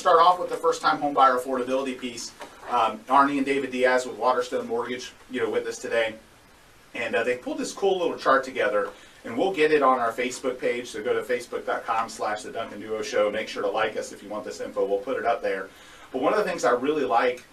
start off with the first-time homebuyer affordability piece. Arnie and David Diaz with Waterstone Mortgage, with us today, and they pulled this cool little chart together, and we'll get it on our Facebook page. So go to facebook.com/The Duncan Duo Show. Make sure to like us if you want this info. We'll put it up there. But one of the things I really like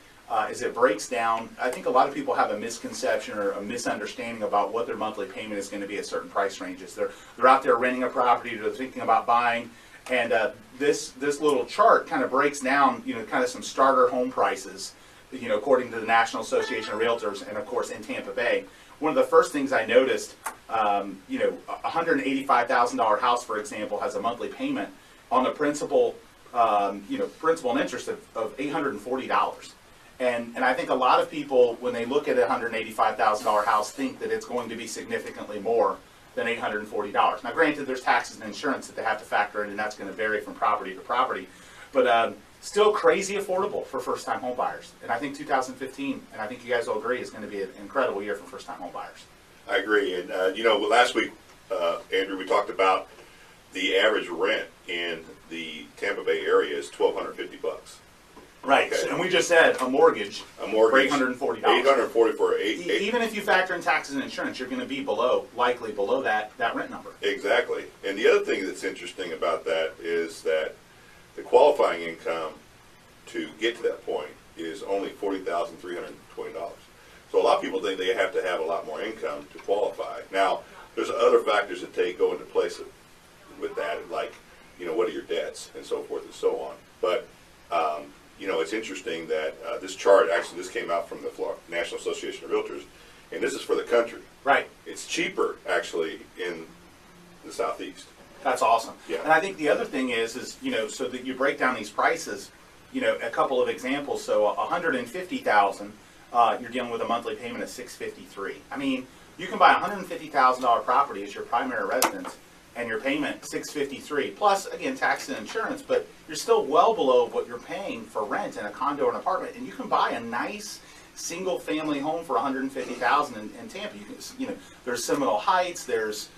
is it breaks down. I think a lot of people have a misconception or a misunderstanding about what their monthly payment is going to be at certain price ranges. They're out there renting a property, they're thinking about buying, and this little chart kind of breaks down, kind of some starter home prices, according to the National Association of Realtors, and of course in Tampa Bay. One of the first things I noticed, a $185,000 house, for example, has a monthly payment on the principal, principal and interest of $840. And I think a lot of people, when they look at a $185,000 house, think that it's going to be significantly more than $840. Now, granted, there's taxes and insurance that they have to factor in, and that's going to vary from property to property. But still crazy affordable for first-time home buyers. And I think 2015, and I think you guys will agree, is going to be an incredible year for first-time home buyers. I agree. And, last week, Andrew, we talked about the average rent in the Tampa Bay area is $1,250. Right, okay. And we just said a mortgage for $840. $840 for even if you factor in taxes and insurance, you're going to be likely below that rent number. Exactly. And the other thing that's interesting about that is that the qualifying income to get to that point is only $40,320. So a lot of people think they have to have a lot more income to qualify. Now, there's other factors that go into place with that, like, what are your debts and so forth and so on. But it's interesting that this chart, actually, this came out from the National Association of Realtors, and this is for the country. Right. It's cheaper, actually, in the Southeast. That's awesome. Yeah. And I think the other thing is so that you break down these prices, a couple of examples. So $150,000, you're dealing with a monthly payment of $653. I mean, you can buy a $150,000 property as your primary residence, and your payment $653 plus, again, tax and insurance, but you're still well below what you're paying for rent in a condo or an apartment, and you can buy a nice single-family home for $150,000 in Tampa. There's Seminole Heights, there's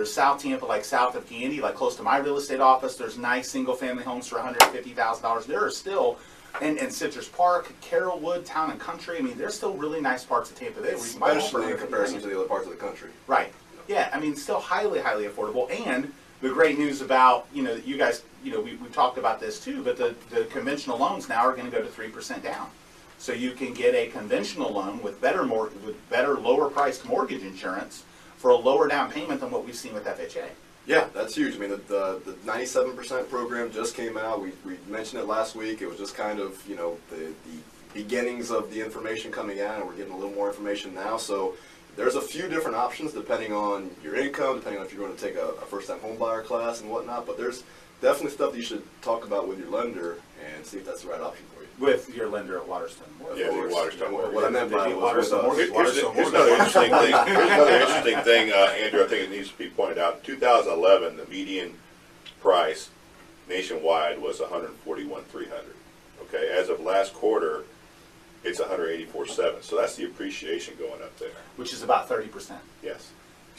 South Tampa, like south of Candy, like close to my real estate office. There's nice single-family homes for $150,000. There are still, and Citrus Park, Carrollwood, Town and Country. I mean, there's still really nice parts of Tampa Bay. Especially in comparison to the other parts of the country. Right. Yeah, I mean, still highly, highly affordable. And the great news about, you guys, we talked about this too, but the conventional loans now are going to go to 3% down. So you can get a conventional loan with better lower priced mortgage insurance for a lower down payment than what we've seen with FHA. Yeah, that's huge. I mean, the 97% program just came out. We mentioned it last week. It was just kind of, the beginnings of the information coming out, and we're getting a little more information now. So there's a few different options depending on your income, depending on if you're going to take a first-time home buyer class and whatnot. But there's definitely stuff that you should talk about with your lender and see if that's the right option for you. With your lender at Waterstone. Yeah, Waterstone. What I meant by Waterstone Mortgage. Here's another interesting thing. Andrew, I think it needs to be pointed out. In 2011, the median price nationwide was $141,300. Okay, as of last quarter, it's $184,700. So that's the appreciation going up there, Which is about 30%. Yes.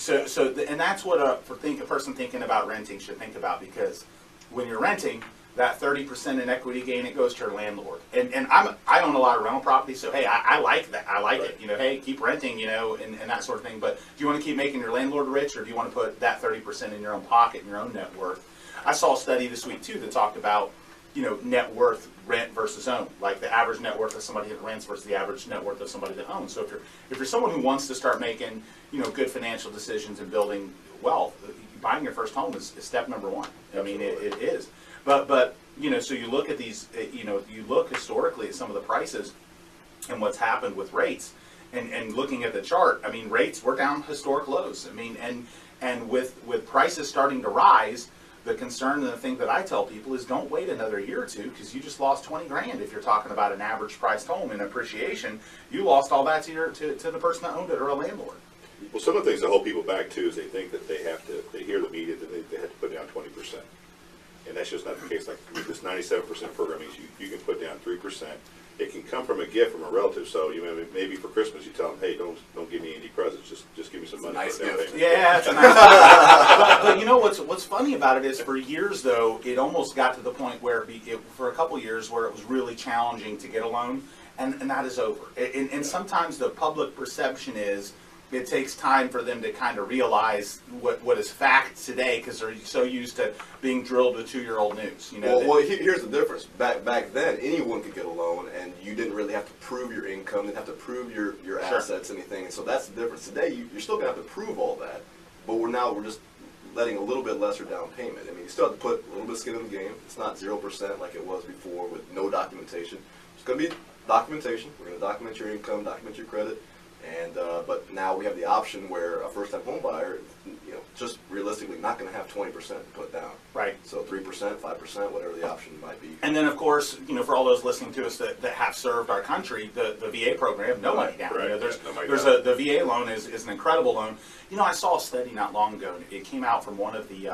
And that's what a person thinking about renting should think about, because when you're renting, that 30% in equity gain, it goes to your landlord. And I own a lot of rental property, so hey, I like that. I like it. Hey, keep renting, and that sort of thing. But do you want to keep making your landlord rich, or do you want to put that 30% in your own pocket and your own net worth? I saw a study this week too that talked about net worth, rent versus own, like the average net worth of somebody that rents versus the average net worth of somebody that owns. So if you're someone who wants to start making good financial decisions and building wealth, buying your first home is step number one. I mean, it is. But so you look at these, you look historically at some of the prices and what's happened with rates, and looking at the chart, I mean, rates were down historic lows. I mean, and with prices starting to rise, the concern and the thing that I tell people is don't wait another year or two, because you just lost 20 grand if you're talking about an average priced home in appreciation. You lost all that to the person that owned it or a landlord. Well, some of the things that hold people back too is they think that they hear the media that they have to put down 20%. And that's just not the case. Like with this 97% program, means you can put down 3%. It can come from a gift from a relative. So maybe for Christmas you tell them, hey, don't give me any presents. Just give me some money. Nice for down gift. payment. Yeah, that's a nice. but know what's funny about it is for years though, it almost got to the point where for a couple years where it was really challenging to get a loan, and that is over. And sometimes the public perception is it takes time for them to kind of realize what is fact today because they're so used to being drilled with 2-year-old news. You know. Here's the difference. Back then, anyone could get a loan, and you didn't really have to prove your income, didn't have to prove your Sure. assets, anything. And so that's the difference. Today, you're still gonna have to prove all that, but we're just letting a little bit lesser down payment. I mean, you still have to put a little bit of skin in the game. It's not 0% like it was before with no documentation. It's going to be documentation. We're going to document your income, document your credit, and but now we have the option where a first-time home buyer, just realistically not going to have 20% to put down. Right. So 3%, 5%, whatever the option might be. And then, of course, for all those listening to us that have served our country, the VA program, no money down. Right. The VA loan is an incredible loan. I saw a study not long ago. It came out from one of the,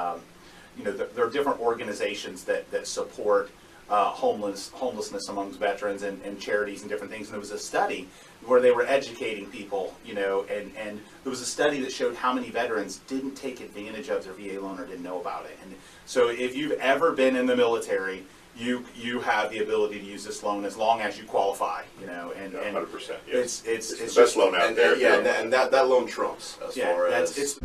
there are different organizations that support homelessness amongst veterans and charities and different things. And there was a study where they were educating people, and there was a study that showed how many veterans didn't take advantage of their VA loan or didn't know about it. And so if you've ever been in the military, you have the ability to use this loan as long as you qualify, and 100%. it's the best loan out there. And that loan trumps as far as.